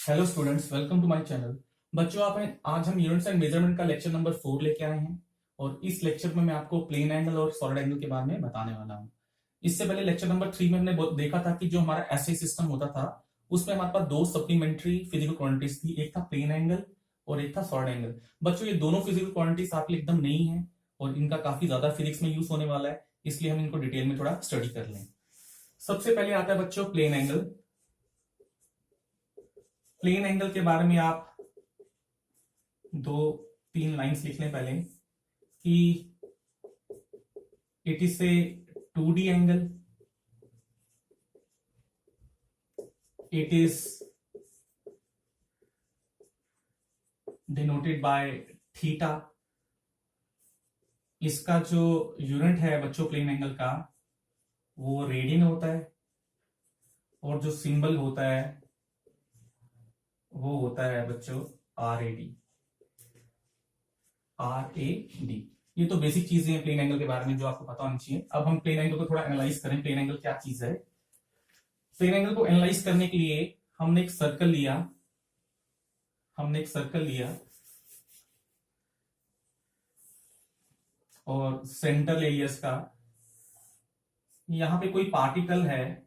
Hello students, welcome to my channel. बच्चों, आज हम यूनिट्स एंड मेजरमेंट का लेक्चर नंबर 4 लेके आए हैं और इस लेक्चर में मैं आपको प्लेन एंगल और सॉलिड एंगल के बारे में बताने वाला हूं। इससे पहले लेक्चर नंबर 3 में हमने देखा था कि जो हमारा एसआई सिस्टम होता था उसमें हमारे पास दो सप्लीमेंट्री फिजिकल क्वांटिटीज थी, एक था प्लेन एंगल और एक था सॉलिड एंगल। बच्चों, ये दोनों फिजिकल क्वांटिटीज आपके लिए एकदम नई है और इनका काफी ज्यादा फिजिक्स में यूज होने वाला है, इसलिए हम इनको डिटेल में थोड़ा स्टडी कर लें। सबसे पहले आता है बच्चों प्लेन एंगल। प्लेन एंगल के बारे में आप दो तीन लाइंस लिख लें पहले कि it is a 2D angle, it is denoted by theta. इसका जो यूनिट है बच्चों प्लेन एंगल का वो रेडियन होता है और जो सिंबल होता है वो होता है बच्चों RAD। ये तो बेसिक चीजें हैं प्लेन एंगल के बारे में जो आपको पता होनी चाहिए। अब हम प्लेन एंगल को थोड़ा एनालाइज करें, प्लेन एंगल क्या चीज है। प्लेन एंगल को एनालाइज करने के लिए हमने एक सर्कल लिया और सेंटर ले लिया इसका। यहां पे कोई पार्टिकल है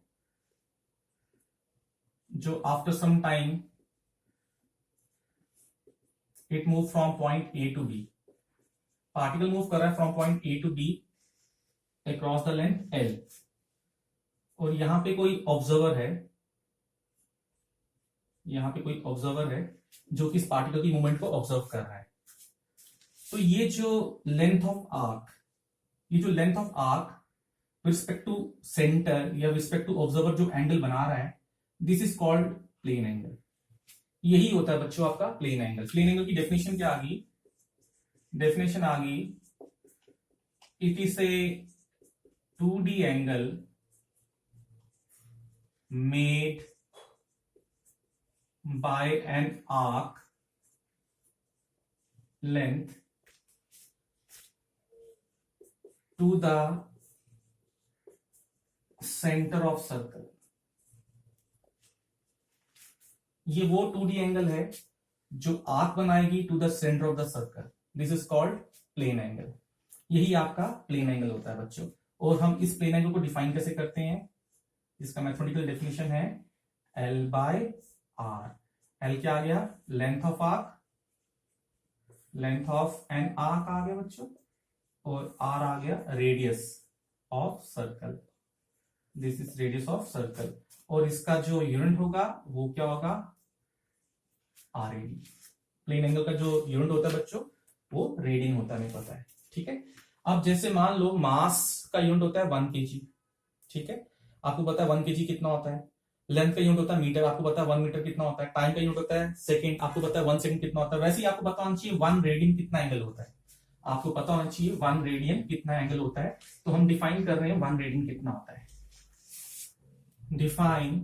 जो after some time it move from point A to B। Particle move कर रहा है from point A to B across the length L और यहां पे कोई ऑब्जर्वर है, जो कि इस पार्टिकल की मूवमेंट को ऑब्जर्व कर रहा है। तो ये जो length of arc respect to centre या रिस्पेक्ट टू ऑब्जर्वर जो एंगल बना रहा है, this is called plane angle. यही होता है बच्चों आपका प्लेन एंगल। प्लेन एंगल की डेफिनेशन क्या आ गई? It is a 2D angle made by an arc length to the center of circle। ये वो 2D एंगल है जो आर्क बनाएगी to the centre of the circle. This is called plane angle. यही आपका प्लेन एंगल होता है बच्चों। और हम इस प्लेन एंगल को डिफाइन कैसे करते हैं? इसका मैथमेटिकल डेफिनेशन है L/R। L क्या आ गया? लेंथ ऑफ एन आर्क आ गया बच्चों, और R आ गया radius of circle. This is radius of circle. और इसका जो यूनिट होगा वो क्या होगा? RAD। प्लेन एंगल का जो यूनिट होता है बच्चों वो रेडियन होता है, हमें पता है। ठीक है। अब जैसे मान लो मास का यूनिट होता है 1 kg। ठीक है, आपको पता है 1 kg कितना होता है। लेंथ का यूनिट होता है मीटर, आपको पता है 1 मीटर कितना होता है। टाइम का यूनिट होता है सेकंड, आपको पता है 1 सेकंड कितना होता है। वैसे ही आपको पता होना चाहिए 1 रेडियन कितना एंगल होता है। आपको पता होना चाहिए 1 रेडियन कितना एंगल होता है। तो हम डिफाइन कर रहे हैं 1 रेडियन कितना होता है। Define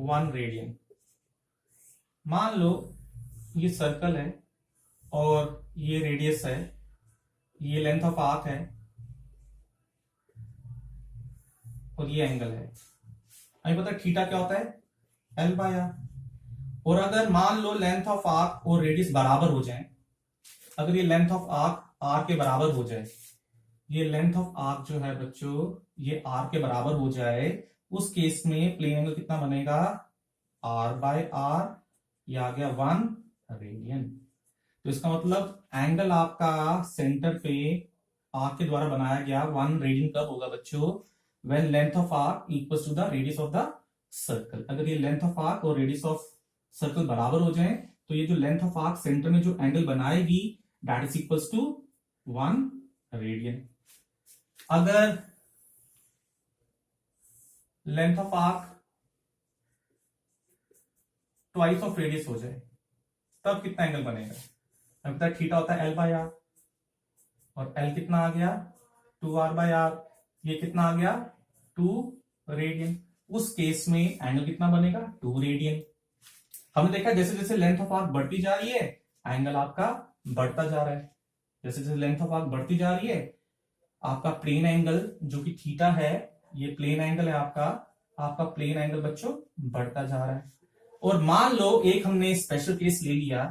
1 radian. मान लो ये सर्कल है और ये रेडियस है, ये लेंथ ऑफ आर्क है और ये एंगल है। हमें पता है थीटा क्या होता है? L/R। और अगर मान लो लेंथ ऑफ आर्क और रेडियस बराबर हो जाए, अगर ये लेंथ ऑफ आर्क R के बराबर हो जाए, ये लेंथ ऑफ आर्क जो है बच्चों ये R के बराबर हो जाए, उस केस में प्लेन एंगल कितना बनेगा? R/R। ये आ गया 1 रेडियन। तो इसका मतलब एंगल आपका सेंटर पे आर्क के द्वारा बनाया गया 1 रेडियन कब होगा बच्चों? when length of arc equals to the radius of the circle। अगर ये लेंथ ऑफ आर्क और रेडियस ऑफ सर्कल बराबर हो जाए तो ये जो लेंथ ऑफ आर्क सेंटर में जो एंगल बनाएगी that is equals to 1 radian. अगर length of arc twice of radius हो जाए तब कितना एंगल बनेगा? अब तक थीटा होता है L/R और L कितना आ गया? 2R/R। ये कितना आ गया? 2 रेडियन। उस केस में एंगल कितना बनेगा? 2 रेडियन। हमने देखा जैसे जैसे लेंथ ऑफ आर्क बढ़ती जा रही है एंगल आपका बढ़ता जा रहा है। जैसे जैसे लेंथ ऑफ आर्क बढ़ती जा रही है आपका प्लेन एंगल जो कि थीटा है, ये प्लेन एंगल है आपका प्लेन एंगल बच्चों बढ़ता जा रहा है। और मान लो एक हमने स्पेशल केस ले लिया,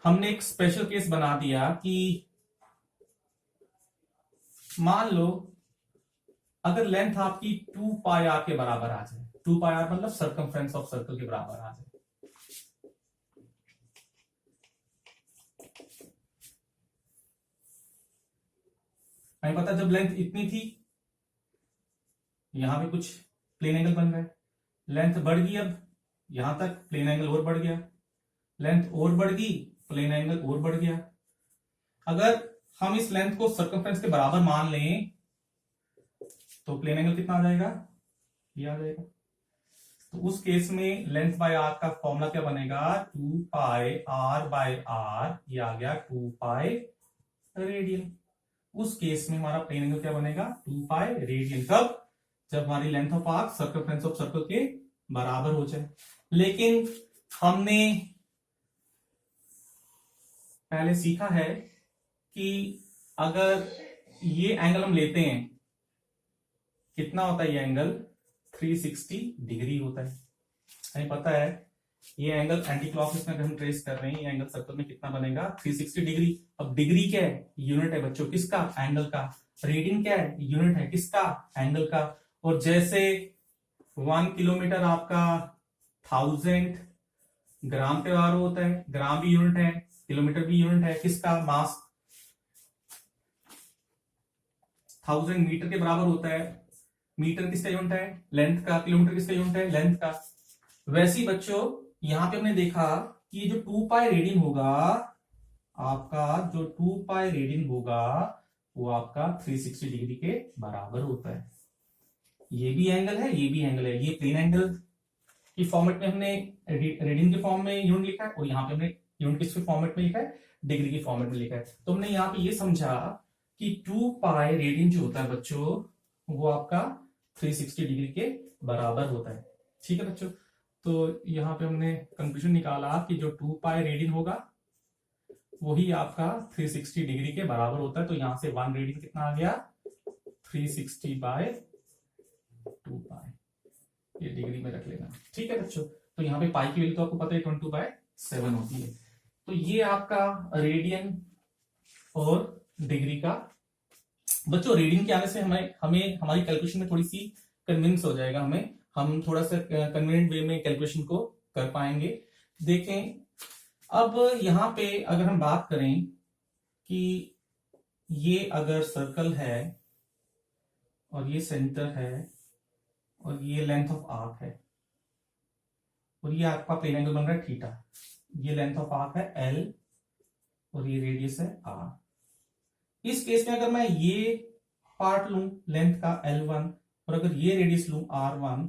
हमने एक स्पेशल केस बना दिया कि मान लो अगर लेंथ आपकी 2 पाई आर के बराबर आ जाए, 2 पाई आर मतलब सर्कमफ्रेंस ऑफ सर्कल के बराबर आ जाए, हमें पता जब लेंथ इतनी थी, यहां पे कुछ प्लेन एंगल बन रहा है, लेंथ बढ़ गई, अब यहां तक प्लेन एंगल और बढ़ गया, लेंथ और बढ़ गई, प्लेन एंगल और बढ़ गया। अगर हम इस लेंथ को सर्कमफ्रेंस के बराबर मान लें तो प्लेन एंगल कितना आ जाएगा, ये आ जाएगा। तो उस केस में लेंथ बाय आर का फॉर्मूला क्या बनेगा, 2 पाई आर बाय आर, ये आ गया 2 पाई रेडियन। उस केस में हमारा प्लेन एंगल क्या बनेगा, 2 पाई रेडियन। कब, जब हमारी length of arc circumference of circle के बराबर हो जाए। लेकिन हमने पहले सीखा है कि अगर ये एंगल हम लेते हैं, कितना होता है ये एंगल, 360 डिग्री होता है। हमें पता है ये एंगल एंटी क्लॉकवाइज में हम ट्रेस कर रहे हैं, ये एंगल सर्कल में कितना बनेगा, 360 डिग्री। अब डिग्री क्या है, यूनिट है बच्चों, किसका, एंगल का। रेडियन क्या है, यूनिट है, किसका, एंगल का। और जैसे 1 किलोमीटर आपका 1000 ग्राम के बराबर होता है, ग्राम भी यूनिट है, किलोमीटर भी यूनिट है, किसका, मास। 1000 मीटर के बराबर होता है, मीटर किसका यूनिट है, लेंथ का। किलोमीटर किसका यूनिट है, लेंथ का। वैसे ही बच्चों यहां पे हमने देखा कि ये जो 2 पाई रेडियन होगा आपका, जो 2 पाई रेडियन होगा वो आपका 360 डिग्री के बराबर होता है। ये भी एंगल है, ये भी एंगल है। ये प्लेन एंगल की फॉर्मेट में हमने रेडियन के फॉर्म में यूनिट लिखा है, और यहाँ पे हमने यूनिट किसके फॉर्मेट में लिखा है, डिग्री के फॉर्मेट में लिखा है। तो हमने यहाँ पे ये समझा कि 2 पाई रेडियन जो होता है बच्चों, वो आपका 360 डिग्री के बराबर होता है। ठीक है बच्चों, तो यहाँ पे हमने कंक्लूजन निकाला कि जो 2 पाई रेडियन होगा वही आपका 360 डिग्री के बराबर होता है। तो यहां से 1 रेडियन कितना आ गया, 360 बाय 2 पाई, ये डिग्री में रख लेना। ठीक है बच्चों, तो यहाँ पे पाई की वैल्यू तो आपको पता है 22/7 होती है। तो ये आपका रेडियन और डिग्री का। बच्चों रेडियन के आने से हमें हमारी कैलकुलेशन में थोड़ी सी कन्विंस हो जाएगा, हम थोड़ा सा कन्वीनियंट वे में कैलकुलेशन को कर पाएंगे। देखें अब यहां पे अगर हम बात करें कि ये अगर सर्कल है और ये सेंटर है और ये लेंथ ऑफ आर्क है और ये आपका प्लेन एंगल बन रहा है थीटा, ये लेंथ ऑफ आर्क है L और ये रेडियस है R। इस केस में अगर मैं ये पार्ट लूं लेंथ का L1 और अगर ये रेडियस लूं R1,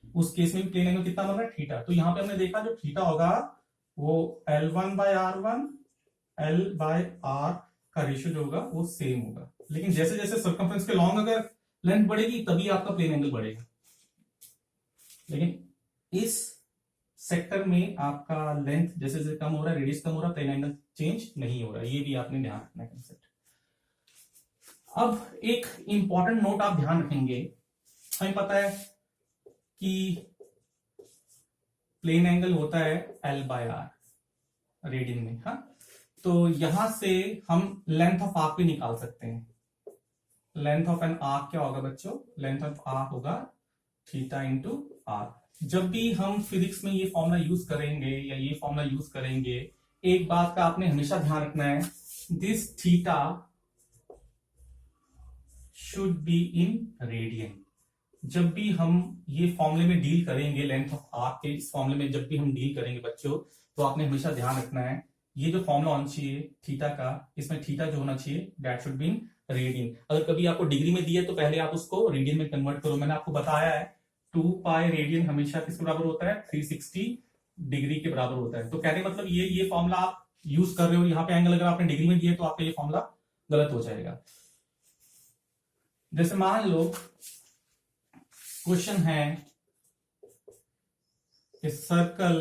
उस केस में भी प्लेन एंगल कितना बन रहा है, थीटा। तो यहां पे हमने देखा जो थीटा होगा वो L1/R1 L/R का रेशियो जो होगा वो सेम होगा। लेकिन जैसे जैसे सर्कमफ्रेंस के लॉन्ग अगर लेंथ बढ़ेगी तभी आपका प्लेन एंगल बढ़ेगा। लेकिन इस सेक्टर में आपका लेंथ जैसे जैसे कम हो रहा है, रेडियस कम हो रहा है, प्लेन एंगल चेंज नहीं हो रहा है। ये भी आपने ध्यान रखना है कंसेप्ट। अब एक इंपॉर्टेंट नोट आप ध्यान रखेंगे, हमें पता है कि प्लेन एंगल होता है L/R रेडियन में। हाँ, तो यहां से हम लेंथ ऑफ आर्क भी निकाल सकते हैं। लेंथ ऑफ एन आर्क क्या होगा बच्चों, लेंथ ऑफ आर्क होगा थीटा इंटू आर। जब भी हम फिजिक्स में ये फॉर्मूला यूज करेंगे या ये फॉर्मूला यूज करेंगे, एक बात का आपने हमेशा ध्यान रखना है, this theta should be in radian. जब भी हम ये फॉर्मूले में डील करेंगे, लेंथ ऑफ आर्क के इस फॉर्मूले में जब भी हम डील करेंगे बच्चों, तो आपने हमेशा ध्यान रखना है ये जो फॉर्मूला होना चाहिए थीटा का, इसमें थीटा जो होना चाहिए that should be in radian. अगर कभी आपको डिग्री में दिया तो पहले आप उसको रेडियन में कन्वर्ट करो। मैंने आपको बताया है 2 पाई रेडियन हमेशा किसके बराबर होता है, 360 डिग्री के बराबर होता है। तो कहने मतलब ये फॉर्मूला आप यूज कर रहे हो, यहाँ पे एंगल अगर आपने डिग्री में दिया तो आपका ये फॉर्मूला गलत हो जाएगा। जैसे मान लो क्वेश्चन है circle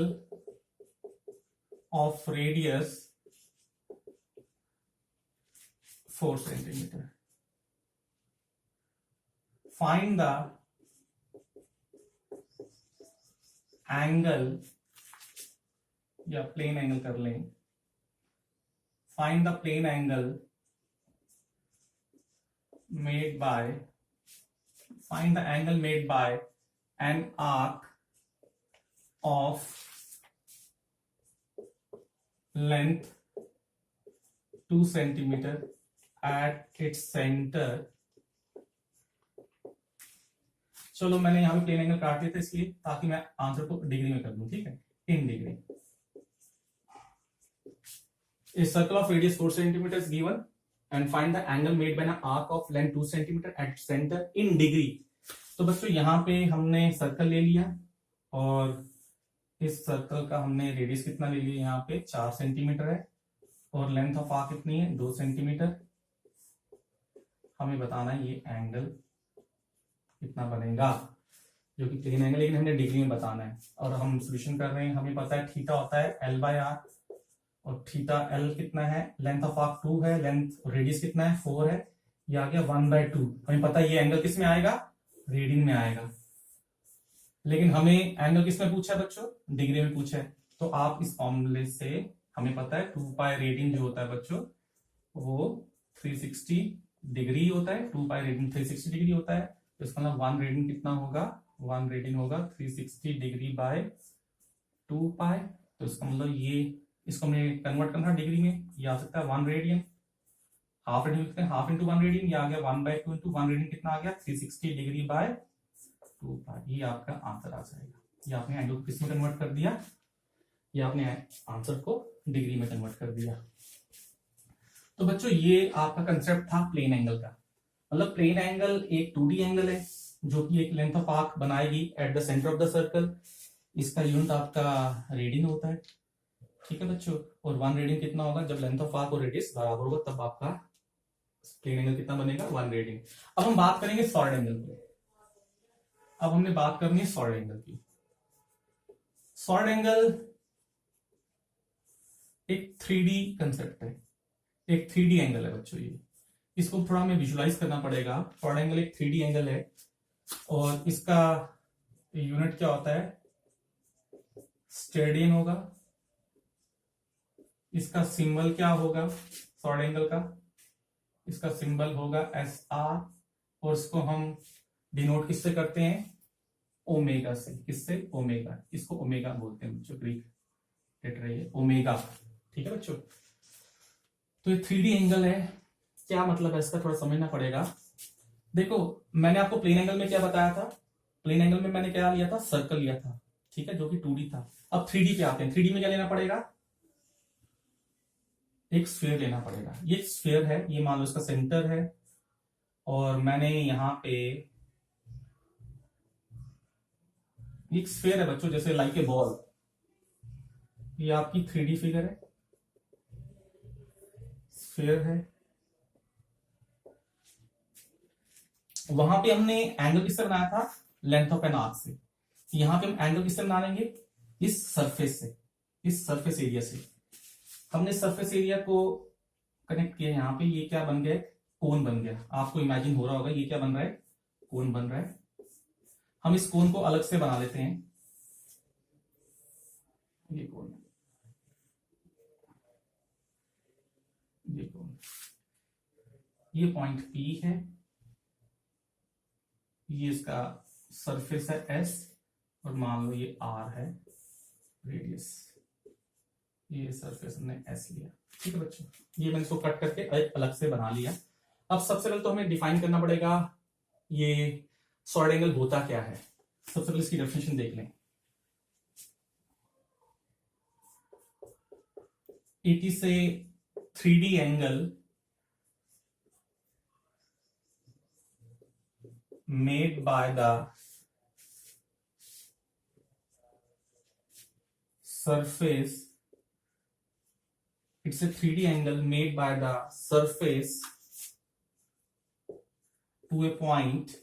of radius 4 centimetre, find the angle या प्लेन एंगल कर लें, find the plane angle made by, find the angle made by an arc of length 2 centimetre at its centre. चलो मैंने यहां पे प्लेन एंगल काट दिया था इसलिए, ताकि मैं आंसर को डिग्री में कर दूं, ठीक है, in degree. A circle of radius 4 cm is given and find the angle made by an arc of length 2 cm at center in degree। तो बच्चों यहाँ पे हमने सर्कल ले लिया और इस सर्कल का हमने रेडियस कितना ले लिया, यहाँ पे 4 सेंटीमीटर है और लेंथ ऑफ आर्क कितनी है 2 सेंटीमीटर। हमें बताना है ये एंगल कितना बनेगा, जो कि प्लेन एंगल, लेकिन हमने डिग्री में बताना है। और हम सोल्यूशन कर रहे हैं, हमें पता है थीटा होता है L/R और थीटा L कितना है, लेंथ ऑफ आर्क 2 है, लेंथ रेडियस कितना है 4 है, ये आ गया 1/2। हमें पता है ये एंगल किस में आएगा, रीडिंग में आएगा। लेकिन हमें एंगल किस में पूछा है बच्चों, डिग्री में पूछा है। तो आप इस फॉर्मूले से, हमें पता है 2 पाई रीडिंग जो होता है बच्चों वो 360 डिग्री होता है, 2 पाई रीडिंग 360 डिग्री होता है। तो इसका मतलब 1 रीडिंग कितना होगा, 1 रीडिंग होगा 360 डिग्री बाय 2 पाई। तो इसका मतलब ये, इसको हमने कन्वर्ट करना डिग्री में, ये आ सकता है 1 रेडियन, हाफ रेडियन लिखते हैं, हाफ इंटू 1 रेडियन, ये आ गया 1/2 इंटू 1 रेडियन, कितना आ गया 360 डिग्री बाय 2 पाई। ये आपका आंसर आ जाएगा। ये आपने एंगल को किस में कन्वर्ट कर दिया, ये आपने आंसर को डिग्री में कन्वर्ट कर दिया। तो बच्चों ये आपका कंसेप्ट था प्लेन एंगल का। मतलब प्लेन एंगल एक 2D एंगल है जो कि एक लेंथ ऑफ आर्क बनाएगी at the centre of the circle. इसका यूनिट आपका रेडियन होता है, ठीक है बच्चों। और 1 रेडियन कितना होगा, जब लेंथ ऑफ आर्क और रेडियस बराबर होगा तब आपका प्लेन एंगल कितना बनेगा, 1 रेडियन। अब हम बात करेंगे सॉलिड एंगल की। अब हमने बात करनी है सॉलिड एंगल की। सॉलिड एंगल एक 3D कंसेप्ट है, एक 3D एंगल है बच्चों। ये इसको थोड़ा हमें विजुलाइज करना पड़ेगा। सॉलिड एंगल एक 3D एंगल है और इसका यूनिट क्या होता है, स्टेडियन होगा। इसका सिंबल क्या होगा सॉलिड एंगल का, इसका सिंबल होगा SR और इसको हम डिनोट किससे करते हैं, ओमेगा से। किससे, ओमेगा। इसको ओमेगा बोलते हैं बच्चों, ग्रीक लेटर है ओमेगा, ठीक है बच्चों। तो ये 3D एंगल है, क्या मतलब है इसका थोड़ा समझना पड़ेगा। देखो मैंने आपको प्लेन एंगल में क्या बताया था, प्लेन एंगल में मैंने क्या लिया था, सर्कल लिया था, ठीक है, जो कि 2D था। अब 3D पे आते हैं। 3D में क्या लेना पड़ेगा, एक स्फीयर लेना पड़ेगा। ये स्फीयर है, ये मान लो इसका सेंटर है और मैंने यहां पे एक स्फीयर है बच्चों, जैसे लाइक ए बॉल। ये आपकी 3D फिगर है, स्फीयर है। वहां पे हमने एंगल किससे बनाया था, लेंथ ऑफ एन आर्क से। यहां पे हम एंगल किससे बना लेंगे, इस सरफेस से, इस सरफेस एरिया से। हमने सरफेस एरिया को कनेक्ट किया यहाँ पे, ये क्या बन गया, कोन बन गया। आपको इमेजिन हो रहा होगा ये क्या बन रहा है, कोन बन रहा है। हम इस कोन को अलग से बना लेते हैं, ये कोन, ये कोन, ये पॉइंट P है, ये इसका सरफेस है S और मान लो ये R है रेडियस, ये सरफेस हमने S लिया, ठीक है बच्चों। ये मैंने इसको कट करके एक अलग से बना लिया। अब सबसे पहले तो हमें डिफाइन करना पड़ेगा ये सॉलिड एंगल होता क्या है। सबसे पहले इसकी डेफिनेशन देख लें। It is A 3D angle made by the surface. It's a 3D angle made by the surface to a point,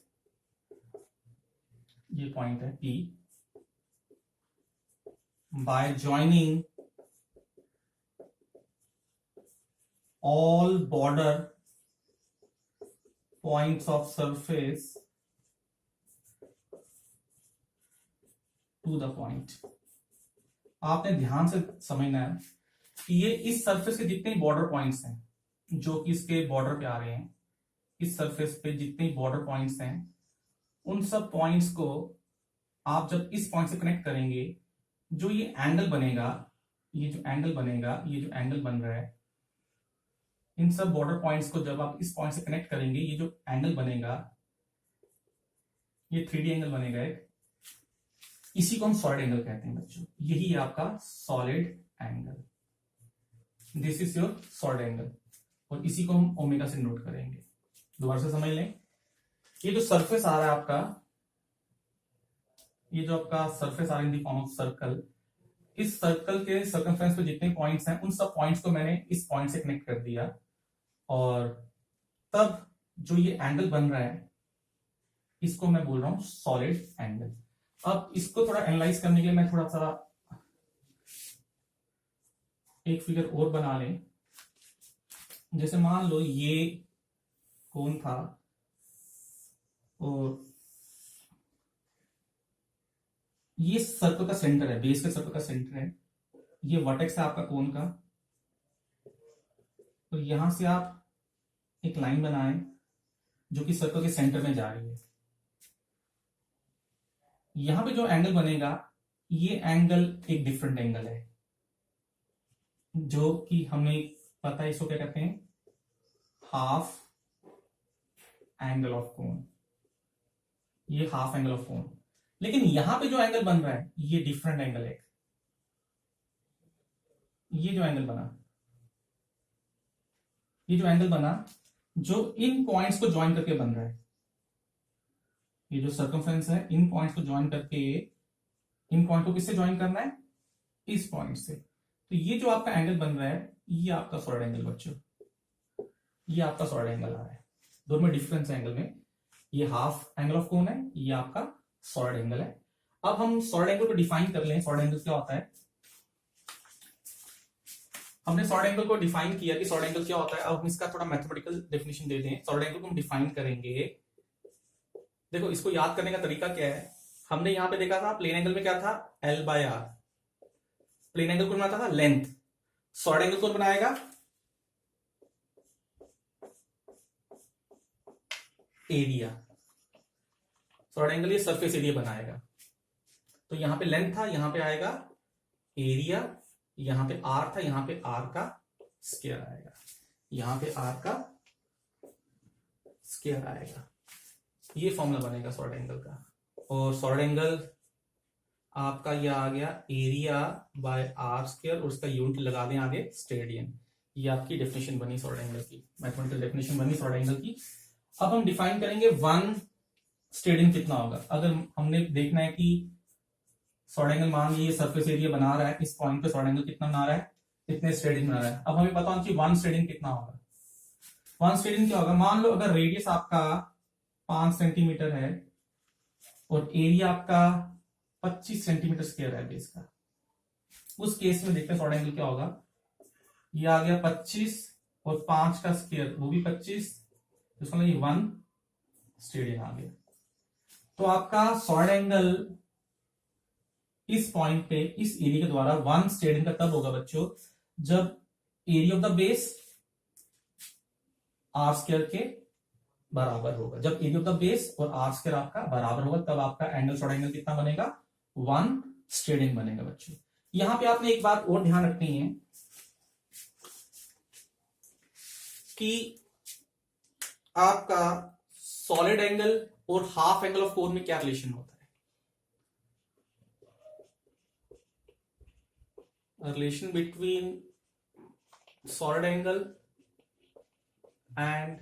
ये point है P, by joining all border points of surface to the point. आपने ध्यान से समझना है कि ये इस सरफेस के जितने बॉर्डर पॉइंट्स हैं जो कि इसके बॉर्डर पे आ रहे हैं, इस सरफेस पे जितने बॉर्डर पॉइंट्स हैं उन सब पॉइंट्स को आप जब इस पॉइंट से कनेक्ट करेंगे, जो ये एंगल बनेगा, ये जो एंगल बनेगा, ये जो एंगल बन रहा है, इन सब बॉर्डर पॉइंट्स को जब आप इस पॉइंट से कनेक्ट करेंगे, ये जो एंगल बनेगा, ये 3D एंगल बनेगा एक, इसी को हम सॉलिड एंगल कहते हैं बच्चों। यही है आपका solid angle, this is your solid angle, और इसी को हम ओमेगा से नोट करेंगे। दोबारा से समझ लें, ये जो सरफेस आ रहा है आपका, ये जो आपका सरफेस आ रहा है in the form of circle, इस सर्कल के सर्कमफ्रेंस पे जितने पॉइंट्स हैं उन सब पॉइंट्स को मैंने इस पॉइंट से कनेक्ट कर दिया, और तब जो ये एंगल बन रहा है इसको मैं बोल रहा हूं सॉलिड एंगल। अब इसको थोड़ा एनालाइज करने के लिए मैं थोड़ा सा एक फिगर और बना लें। जैसे मान लो ये कोण था और ये सर्कल का सेंटर है, बेस के सर्कल का सेंटर है, ये वर्टेक्स है आपका कोण का, तो यहां से आप एक लाइन बनाएं जो कि सर्कल के सेंटर में जा रही है। यहां पे जो एंगल बनेगा ये एंगल एक डिफरेंट एंगल है, जो कि हमें पता है, इसको क्या कहते हैं, हाफ एंगल ऑफ कोण। ये हाफ एंगल ऑफ कोण, लेकिन यहां पे जो एंगल बन रहा है ये डिफरेंट एंगल है। ये जो एंगल बना, ये जो एंगल बना जो इन पॉइंट्स को ज्वाइन करके बन रहा है, ये जो सर्कमफ्रेंस है इन पॉइंट्स को ज्वाइन करके, इन पॉइंट को किससे ज्वाइन करना है, इस पॉइंट से। तो ये जो आपका एंगल बन रहा है ये आपका सॉलिड एंगल बच्चों, ये आपका सॉलिड एंगल आ रहा है। दोनों में डिफरेंस एंगल में, ये हाफ एंगल ऑफ कोण है, ये आपका सॉलिड एंगल है। अब हम सॉलिड एंगल को डिफाइन कर लें। सॉलिड एंगल क्या होता है, हमने सॉलिड एंगल को डिफाइन किया कि सॉलिड एंगल क्या होता है। अब हम इसका थोड़ा मैथमेटिकल डेफिनेशन दे दें। सॉलिड एंगल को हम डिफाइन करेंगे, देखो इसको याद करने का तरीका क्या है। हमने यहां पे देखा था प्लेन एंगल में क्या था, L/R, प्लेन एंगल को बनाता था लेंथ। सॉलिड एंगल को बनाएगा एरिया। सॉलिड एंगल ये सरफेस एरिया बनाएगा। तो यहां पे लेंथ था, यहां पे आएगा एरिया, यहां पे R था, यहां पे R का स्क्वायर आएगा, यहां पे R का स्क्वायर आएगा। ये फॉर्मूला बनेगा सॉलिड एंगल का। और सॉलिड एंगल आपका ये आ गया एरिया बाय R स्क्वायर, और उसका यूनिट लगा दें आगे स्टेडियन। ये आपकी डेफिनेशन बनी सॉलिड एंगल की, मैथमेटिकल डेफिनेशन बनी सॉलिड एंगल की। अब हम डिफाइन करेंगे वन स्टेडियन कितना होगा। अगर हमने देखना है कि सॉलिड एंगल, मान लीजिए सरफेस एरिया बना रहा है, इस पॉइंट पे सॉलिड एंगल कितना बना रहा है, इतने स्टेडियन बना रहा है। अब हमें पता होगा कि वन स्टेडियन कितना होगा। वन स्टेडियन क्या होगा, मान लो अगर रेडियस आपका 5 सेंटीमीटर है और एरिया आपका 25 सेंटीमीटर स्क्वायर है बेस का, उस केस में देखते हैं सॉलिड एंगल क्या होगा। ये आ गया 25 और 5 का स्क्वायर वो भी 25, तो ये 1 स्टेडियन आ गया। तो आपका सॉलिड एंगल इस पॉइंट पे इस एरिया के द्वारा 1 स्टेडियन का तब होगा बच्चों जब area of the base R square के बराबर होगा। जब एरिया ऑफ द बेस और R स्क्वायर आपका बराबर होगा तब आपका एंगल, सॉलिड एंगल कितना बनेगा, 1 स्टेडियन बनेगा बच्चों। यहां पे आपने एक बात और ध्यान रखनी है कि आपका सॉलिड एंगल और हाफ एंगल ऑफ कोण में क्या रिलेशन होता है। Relation between solid angle and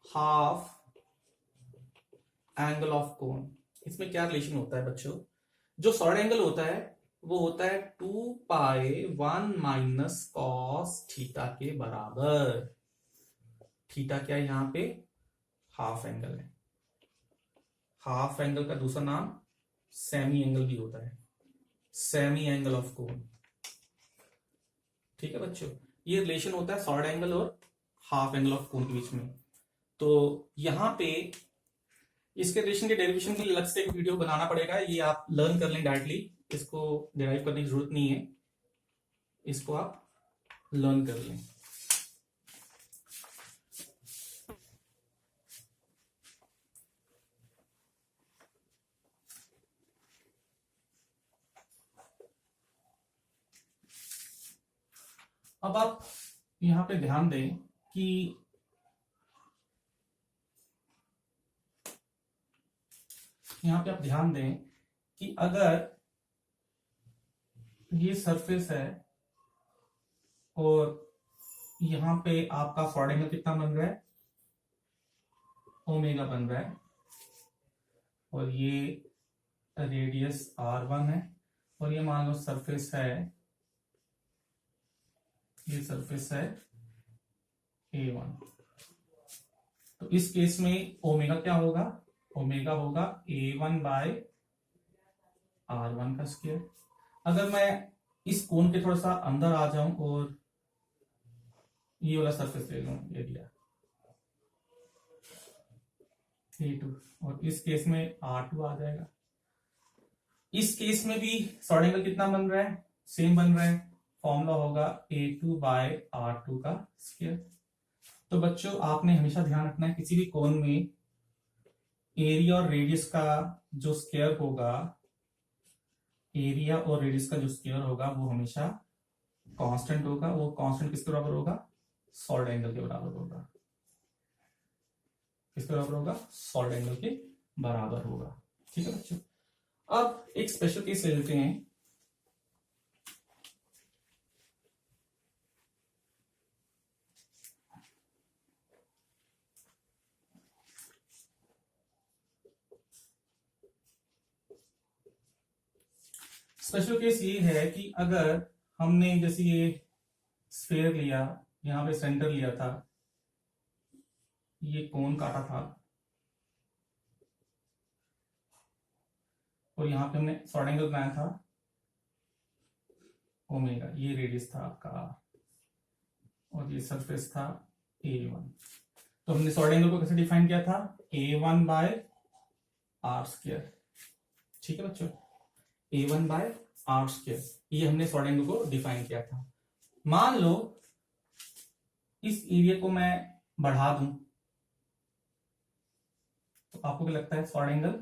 half angle of कोण, इसमें क्या रिलेशन होता है बच्चों। जो सॉलिड एंगल होता है वो होता है 2π1 माइनस कॉस थीटा के बराबर। थीटा क्या है, यहां पे हाफ एंगल है। हाफ एंगल का दूसरा नाम सेमी एंगल भी होता है, सेमी एंगल ऑफ कोण। ठीक है बच्चों, ये रिलेशन होता है सॉलिड एंगल और हाफ एंगल ऑफ कोण के बीच में। तो यहां पे इसके रिलेशन के डेरिवेशन के लिए अलग से एक वीडियो बनाना पड़ेगा, ये आप लर्न कर लें डायरेक्टली, इसको डिराइव करने की जरूरत नहीं है, इसको आप लर्न कर लें। अब आप यहां पे ध्यान दें कि यहां पे आप ध्यान दें कि अगर ये सरफेस है और यहां पे आपका सॉलिड एंगल कितना बन रहा है, ओमेगा बन रहा है, और ये रेडियस r1 है, और ये मान लो सरफेस है, ये सरफेस है a1, तो इस केस में ओमेगा क्या होगा, ओमेगा होगा a1 बाय r1 का स्क्वायर। अगर मैं इस कोण के थोड़ा सा अंदर आ जाऊं और ये वाला सरफेस ले लूं एरिया a2, और इस केस में r2 आ जाएगा। इस केस में भी सॉलिड एंगल कितना बन रहा है, सेम बन रहा है, फॉर्मूला होगा a2 बाय r2 का स्क्वायर। तो बच्चों आपने हमेशा ध्यान रखना है किसी भी कोण में एरिया और रेडियस का जो स्क्वायर होगा, एरिया और रेडियस का जो स्क्वायर होगा वो हमेशा कांस्टेंट होगा। वो कांस्टेंट किसके बराबर होगा, सॉलिड एंगल के बराबर होगा। किसके बराबर होगा, सॉलिड एंगल के बराबर होगा। ठीक है बच्चों, अब एक स्पेशल केस ले लेते हैं। स्पेशल केस ये है कि अगर हमने जैसे ये स्फीयर लिया, यहां पे सेंटर लिया था, ये कोण काटा था, और यहां पे हमने सॉलिड एंगल बनाया था ओमेगा, ये रेडियस था आपका, और ये सरफेस था a1। तो हमने सॉलिड एंगल को कैसे डिफाइन किया था, a1 बाय आर स्क्वायर। ठीक है बच्चों, a1 बाय आर स्क्वायर, ये हमने सॉलिड एंगल को डिफाइन किया था। मान लो इस एरिया को मैं बढ़ा दूं, तो आपको क्या लगता है, सॉलिड एंगल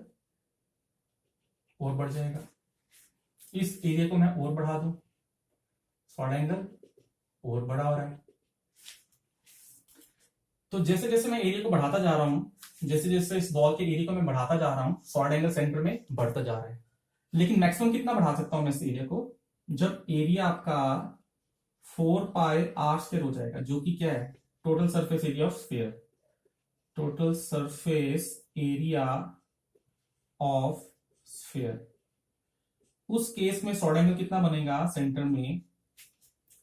और बढ़ जाएगा। इस एरिया को मैं और बढ़ा दूं, सॉलिड एंगल और बड़ा हो रहा है। तो जैसे जैसे मैं एरिया को बढ़ाता जा रहा हूं, जैसे जैसे इस बॉल के एरिया को मैं बढ़ाता जा रहा हूं, सॉलिड एंगल सेंटर में बढ़ता जा रहा है। लेकिन मैक्सिमम कितना बढ़ा सकता हूं मैं इस एरिया को, जब एरिया आपका 4 पाई आर स्क्वायर हो जाएगा, जो कि क्या है, total surface area of sphere. Total surface area of sphere. उस केस में सॉलिड एंगल कितना बनेगा सेंटर में,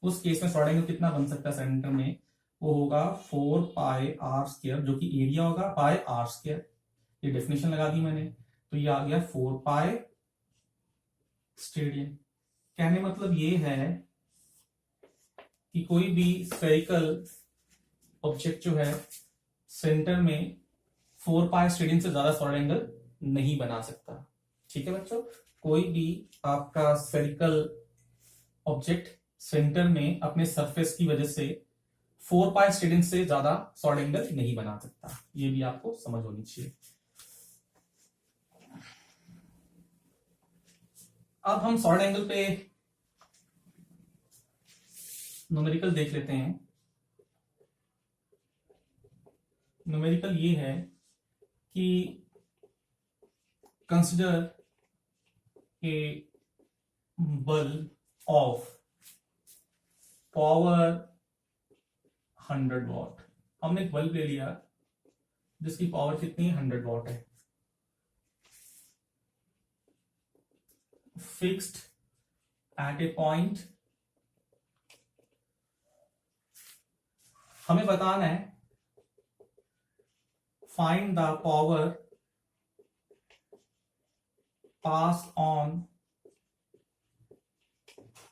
उस केस में सॉलिड एंगल कितना बन सकता है सेंटर में, वो होगा 4 पाई आर स्क्वायर, जो कि एरिया होगा पाई आर स्क्वायर। ये डेफिनेशन लगा दी मैंने, तो ये आ गया 4 पाई स्टेडियम। कहने मतलब ये है कि कोई भी स्फेरिकल ऑब्जेक्ट जो है सेंटर में 4 पाई स्टेडियम से ज्यादा सॉलिड एंगल नहीं बना सकता। ठीक है बच्चों, कोई भी आपका स्फेरिकल ऑब्जेक्ट सेंटर में अपने सरफेस की वजह से 4 पाई स्टेडियम से ज्यादा सॉलिड एंगल नहीं बना सकता, ये भी आपको समझ होनी चाहिए। अब हम सॉलिड एंगल पे न्यूमेरिकल देख लेते हैं। न्यूमेरिकल ये है कि consider a bulb of power 100 what. हमने एक बल्ब ले लिया जिसकी पावर कितनी 100 वॉट है, फिक्स्ड एट ए पॉइंट। हमें बताना है find the power pass on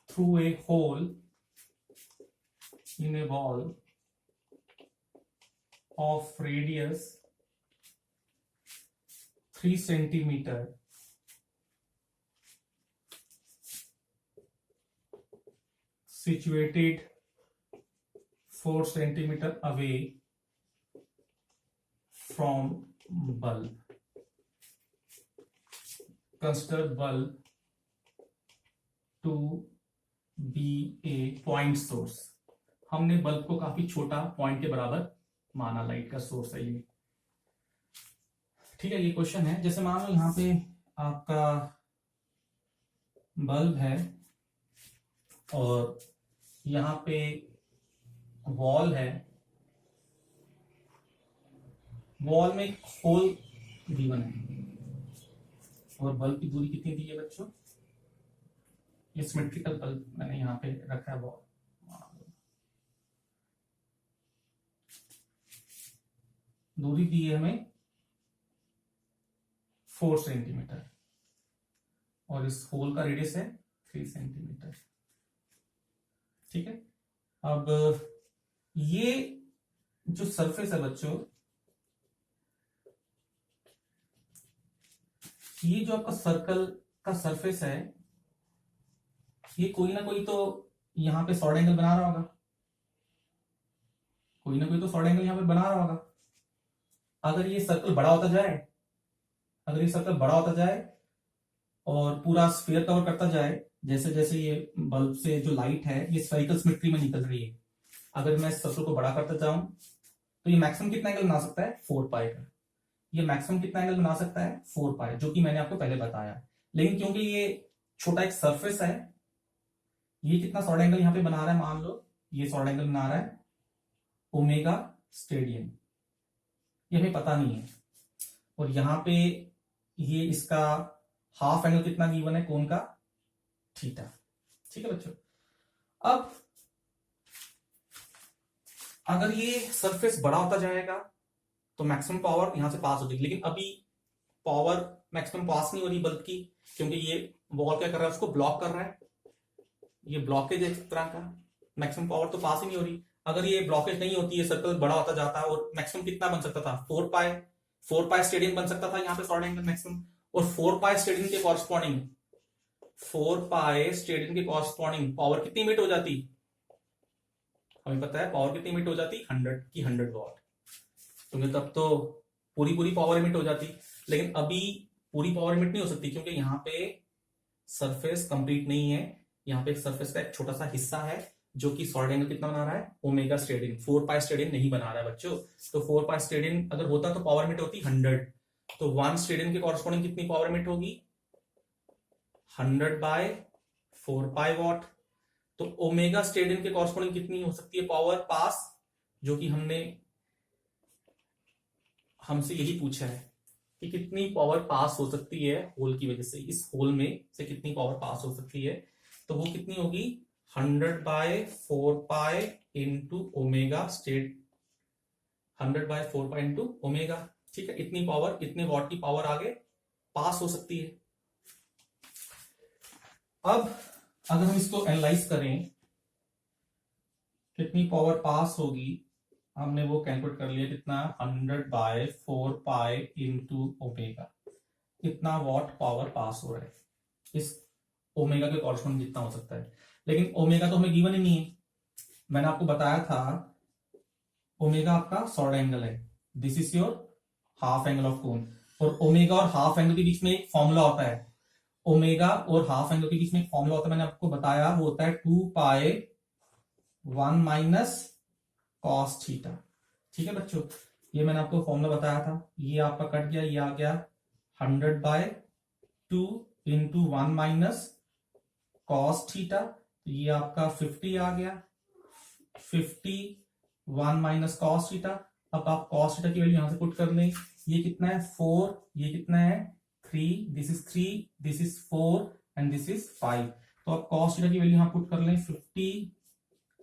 through a hole in a wall of radius 3 centimetre situated 4 centimeter away from bulb. Consider bulb to be a point source. हमने bulb को काफी छोटा point के बराबर माना, लाइट का सोर्स है ये, ठीक है। ये क्वेश्चन है, जैसे मान लो यहाँ पे आपका बल्ब है और यहाँ पे वॉल है, वॉल में एक होल गिवन है और बल्ब की दूरी कितनी दी है बच्चों? ये सिमेट्रिकल बल्ब मैंने यहाँ पे रखा है, वॉल दूरी दी है हमें 4 सेंटीमीटर और इस होल का रेडियस है 3 सेंटीमीटर, ठीक है। अब ये जो सरफेस है बच्चों, ये जो आपका सर्कल का सरफेस है, ये कोई ना कोई तो यहां पे सॉर्ड एंगल बना रहा होगा, कोई ना कोई तो सॉर्ड एंगल यहां पे बना रहा होगा। अगर ये सर्कल बड़ा होता जाए, अगर ये सर्कल बड़ा होता जाए और पूरा स्फीयर कवर करता जाए, जैसे जैसे ये बल्ब से जो लाइट है ये स्फेरिकल सिमेट्री में निकल रही है, अगर मैं इस सर्कल को बड़ा करता जाऊं तो ये मैक्सिमम कितना एंगल बना सकता है? 4 पाई का। ये मैक्सिमम कितना एंगल बना सकता है? 4 पाई, जो कि मैंने आपको पहले बताया। लेकिन क्योंकि ये छोटा एक सरफेस है, ये कितना सॉर्ड एंगल यहाँ पे बना रहा है? मान लो ये सॉर्ड एंगल बना रहा है ओमेगा स्टेडियन, ये हमें पता नहीं है। और यहाँ पे ये इसका हाफ एंगल कितना गिवन है कोण का? थीटा, ठीक है बच्चों। अब अगर ये सरफेस बड़ा होता जाएगा तो मैक्सिमम पावर यहां से पास हो जाएगी, लेकिन अभी पावर मैक्सिमम पास नहीं हो रही बल्ब की, क्योंकि ये वॉल क्या कर रहा है? उसको ब्लॉक कर रहा है। ये ब्लॉकेज है एक तरह का, मैक्सिमम पावर तो पास ही नहीं हो रही। अगर ये ब्लॉकेज नहीं होती, ये सर्कल बड़ा होता जाता है और मैक्सिमम कितना बन सकता था? 4 पाई स्टेडियन बन सकता था यहाँ पे सॉर्ड एंगल मैक्सिमम। और 4 पाई स्टेडियन के कॉरस्पॉन्डिंग, 4 पाई स्टेडियन के कॉरस्पॉन्डिंग पावर कितनी मीट हो जाती? हमें पता है पावर कितनी मीट हो जाती? 100 की 100 वॉट, क्योंकि तब तो पूरी पावर इमिट हो जाती। लेकिन अभी पूरी पावर इमिट नहीं हो सकती, क्योंकि यहाँ पे सरफेस कंप्लीट नहीं है। यहाँ पे सरफेस का एक छोटा सा हिस्सा है जो कि सॉर्ड एंगल कितना बना रहा है? ओमेगा स्टेडियन। 4 पाई स्टेडियन नहीं बना रहा है बच्चों। तो 4 पाई स्टेडियन अगर होता तो पावर इमिट होती 100, तो 1 स्टेडियन के कॉरस्पॉन्डिंग कितनी पावर इमिट होगी? 100 बाय 4 पाई वॉट। तो ओमेगा स्टेडियन के कॉरस्पॉन्डिंग कितनी हो सकती है पावर पास, जो कि हमसे यही पूछा है कि कितनी पावर पास हो सकती है होल की वजह से, इस होल में से कितनी पावर पास हो सकती है। तो वो कितनी होगी? 100 by 4 pi into omega state, 100 by 4 pi into omega, ठीक है। इतनी पावर, इतने वॉट की पावर आगे पास हो सकती है। अब अगर हम इसको एनालाइज करें कितनी पावर पास होगी, हमने वो कैलकुलेट कर लिया, कितना? 100 बाय 4 पाई इंटू ओमेगा, कितना वॉट पावर पास हो रहा है इस ओमेगा के कॉरस्पॉन्डिंग जितना हो सकता है। लेकिन ओमेगा तो हमें गिवन ही नहीं है। मैंने आपको बताया था ओमेगा आपका सॉर्ड एंगल है, this is your half angle of cone. और ओमेगा और हाफ एंगल के बीच में एक फॉर्मूला होता है, ओमेगा और हाफ एंगल के बीच में एक फॉर्मूला होता है, मैंने आपको बताया, वो होता है 2 पाई 1 माइनस कॉस थीटा, ठीक है बच्चों। ये मैंने आपको फॉर्मूला बताया था, ये आपका कट गया, ये आ गया 100 by 2 into 1 minus cos theta, तो ये आपका 50 आ गया, 50 1 माइनस कॉस थीटा। अब आप कॉस थीटा की वैल्यू यहां से पुट कर लें, ये कितना है? 4, ये कितना है? 3, this is 3, this is 4 and this is 5। तो आप कॉस थीटा की वैल्यू यहां पुट कर लें, 50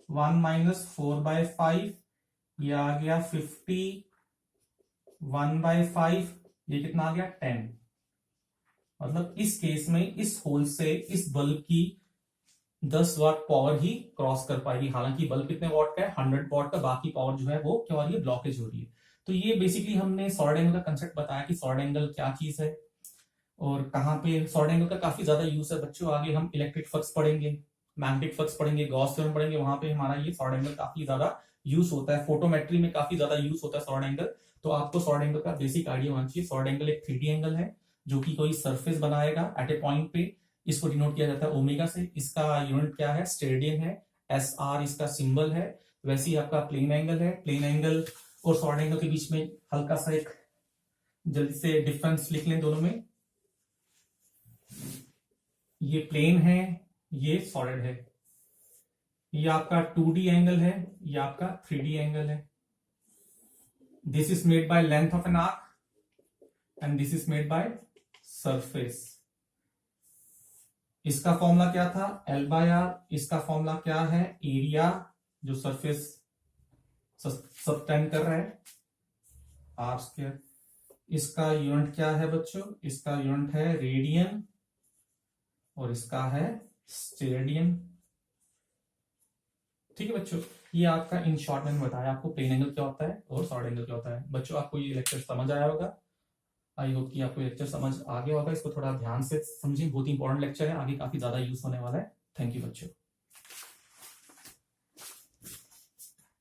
1 माइनस 4 बाय 5, ये आ गया 50 1 बाय 5, ये कितना आ गया? 10। मतलब इस केस में इस होल से इस बल्ब की 10 वाट पावर ही क्रॉस कर पाएगी। हालांकि बल्ब कितने वाट का है? 100 वाट का, बाकी पावर जो है वो क्या हो रही है? ब्लॉकेज हो रही है। तो ये बेसिकली हमने सॉर्ड एंगल का कंसेप्ट बताया कि सॉर्ड एंगल क्या चीज है और कहाँ पे सॉर्ड एंगल का काफी ज्यादा यूज है बच्चों। आगे हम इलेक्ट्रिक फ्लक्स पढ़ेंगे, मैग्नेटिक फ्लक्स पढ़ेंगे, गॉस थ्योरम पढ़ेंगे, वहां पे हमारा ये सॉर्ड एंगल काफी ज्यादा यूज होता है। फोटोमेट्री में काफी ज्यादा यूज होता है सॉर्ड एंगल। तो आपको सॉर्ड एंगल का बेसिक आइडिया होना चाहिए। सॉर्ड एंगल एक 3D एंगल है जो कि कोई सरफेस बनाएगा एट ए पॉइंट पे। इसको डिनोट किया जाता है ओमेगा से। इसका यूनिट क्या है? स्टेरेडियन है। SR इसका सिंबल है। वैसे ही आपका प्लेन एंगल है। प्लेन एंगल और सॉर्ड एंगल के बीच में हल्का सा एक जल्दी से डिफरेंस लिख लें दोनों में। ये प्लेन है, ये सॉलिड है। ये आपका 2D एंगल है, ये आपका 3D एंगल है। This is made by length of an arc and this is made by surface. इसका फॉर्मूला क्या था? L/R। इसका फॉर्मूला क्या है? एरिया जो सरफेस सबटेंड कर रहा है, R²। इसका यूनिट क्या है बच्चों? इसका यूनिट है रेडियन और इसका है स्टेरेडियन। ठीक है बच्चों, ये आपका इन शॉर्ट मैंने बताया आपको प्लेन एंगल क्या होता है और सॉर्ड एंगल क्या होता है। बच्चों आपको ये लेक्चर समझ आया होगा। आई होप कि आपको लेक्चर समझ आ गया होगा। इसको थोड़ा ध्यान से समझिए, बहुत ही इंपॉर्टेंट लेक्चर है, आगे काफी ज्यादा यूज होने वाला है। थैंक यू बच्चों।